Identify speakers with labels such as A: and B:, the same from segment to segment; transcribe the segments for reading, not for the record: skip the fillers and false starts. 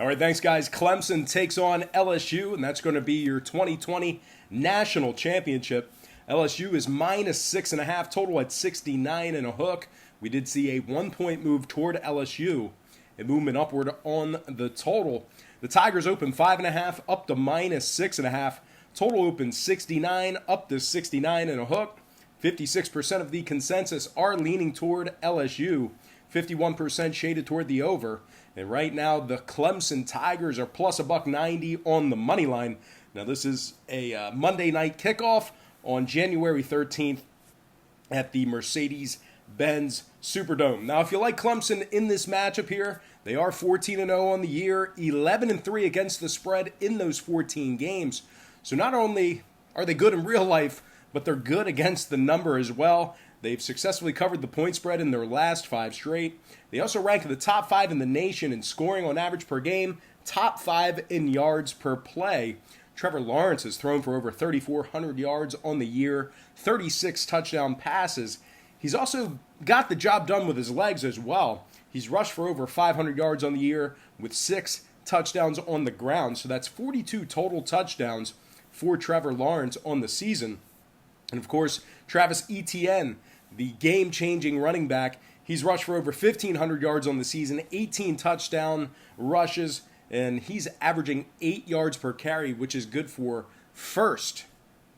A: All right, thanks, guys. Clemson takes on LSU, and that's going to be your 2020 National Championship. LSU is minus 6.5, total at 69 and a hook. We did see a 1-point move toward LSU, a movement upward on the total. The Tigers open 5.5, up to minus 6.5. Total open 69, up to 69 and a hook. 56% of the consensus are leaning toward LSU. 51% shaded toward the over. And right now, the Clemson Tigers are plus $1.90 on the money line. Now, this is a Monday night kickoff on January 13th at the Mercedes-Benz Superdome. Now, if you like Clemson in this matchup here, they are 14-0 on the year, 11-3 against the spread in those 14 games. So not only are they good in real life, but they're good against the number as well. They've successfully covered the point spread in their last 5 straight. They also rank in the top 5 in the nation in scoring on average per game, top 5 in yards per play. Trevor Lawrence has thrown for over 3,400 yards on the year, 36 touchdown passes. He's also got the job done with his legs as well. He's rushed for over 500 yards on the year with 6 touchdowns on the ground. So that's 42 total touchdowns for Trevor Lawrence on the season. And of course, Travis Etienne, the game-changing running back, he's rushed for over 1,500 yards on the season, 18 touchdown rushes, and he's averaging 8 yards per carry, which is good for first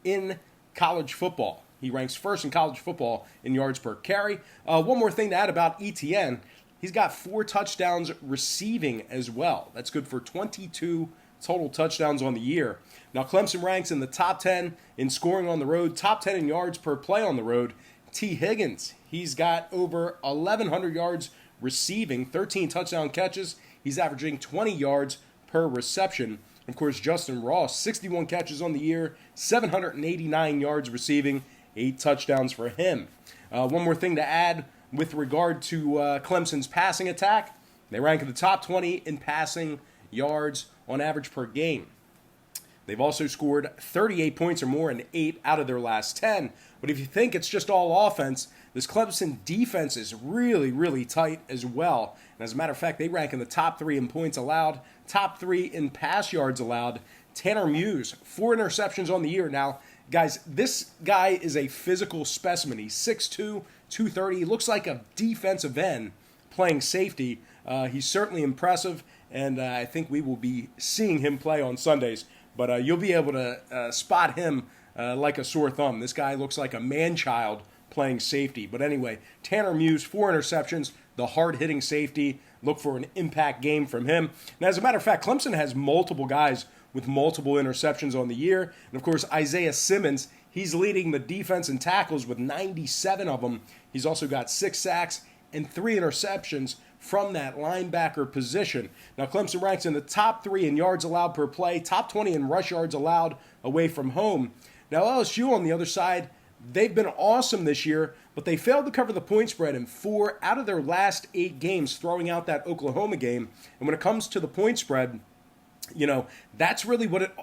A: in college football. He ranks first in college football in yards per carry. One more thing to add about Etienne, he's got 4 touchdowns receiving as well. That's good for 22 total touchdowns on the year. Now, Clemson ranks in the top 10 in scoring on the road, top 10 in yards per play on the road. T. Higgins, he's got over 1,100 yards receiving, 13 touchdown catches. He's averaging 20 yards per reception. Of course, Justin Ross, 61 catches on the year, 789 yards receiving, 8 touchdowns for him. One more thing to add with regard to Clemson's passing attack. They rank in the top 20 in passing yards on average per game. They've also scored 38 points or more in 8 out of their last 10. But if you think it's just all offense, this Clemson defense is really, really tight as well. And as a matter of fact, they rank in the top 3 in points allowed, top 3 in pass yards allowed. Tanner Muse, 4 interceptions on the year. Now, guys, this guy is a physical specimen. He's 6'2", 230. He looks like a defensive end playing safety. He's certainly impressive, and I think we will be seeing him play on Sundays. But you'll be able to spot him like a sore thumb. This guy looks like a man-child playing safety. But anyway, Tanner Muse, 4 interceptions, the hard-hitting safety. Look for an impact game from him. And as a matter of fact, Clemson has multiple guys with multiple interceptions on the year. And of course, Isaiah Simmons, he's leading the defense in tackles with 97 of them. He's also got 6 sacks and 3 interceptions from that linebacker position. Now, Clemson ranks in the top 3 in yards allowed per play, top 20 in rush yards allowed away from home. Now, LSU on the other side, they've been awesome this year, but they failed to cover the point spread in 4 out of their last 8 games, throwing out that Oklahoma game. And when it comes to the point spread, that's really what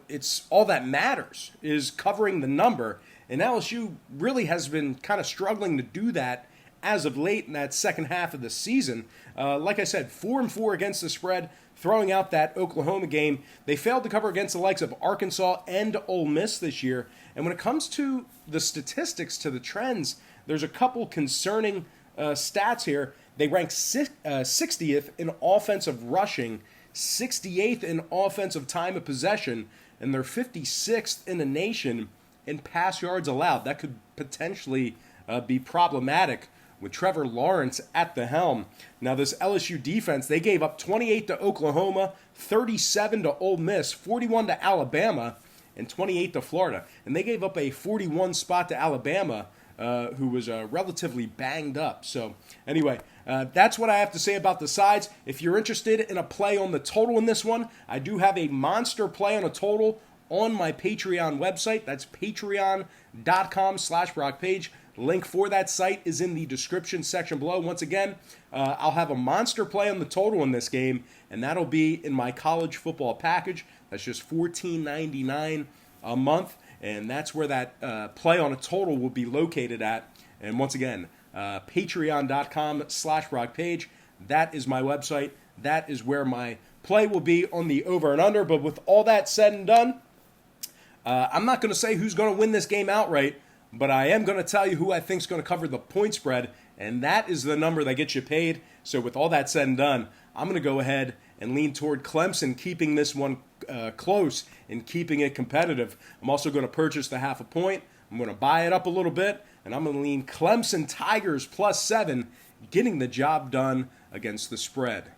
A: it's all that matters is covering the number. And LSU really has been kind of struggling to do that as of late in that second half of the season. Like I said, 4-4 against the spread, throwing out that Oklahoma game. They failed to cover against the likes of Arkansas and Ole Miss this year. And when it comes to the statistics, to the trends, there's a couple concerning stats here. They rank 60th in offensive rushing, 68th in offensive time of possession, and they're 56th in the nation in pass yards allowed. That could potentially be problematic with Trevor Lawrence at the helm. Now, this LSU defense, they gave up 28 to Oklahoma, 37 to Ole Miss, 41 to Alabama, and 28 to Florida. And they gave up a 41 spot to Alabama, who was relatively banged up. So, anyway, that's what I have to say about the sides. If you're interested in a play on the total in this one, I do have a monster play on a total on my Patreon website. That's patreon.com/BrockPage. Link for that site is in the description section below. Once again, I'll have a monster play on the total in this game, and that'll be in my college football package. That's just $14.99 a month, and that's where that play on a total will be located at. And once again, patreon.com/BrockPage. That is my website. That is where my play will be on the over and under. But with all that said and done, I'm not going to say who's going to win this game outright, but I am going to tell you who I think is going to cover the point spread, and that is the number that gets you paid. So with all that said and done, I'm going to go ahead and lean toward Clemson, keeping this one close and keeping it competitive. I'm also going to purchase the half a point. I'm going to buy it up a little bit, and I'm going to lean Clemson Tigers +7, getting the job done against the spread.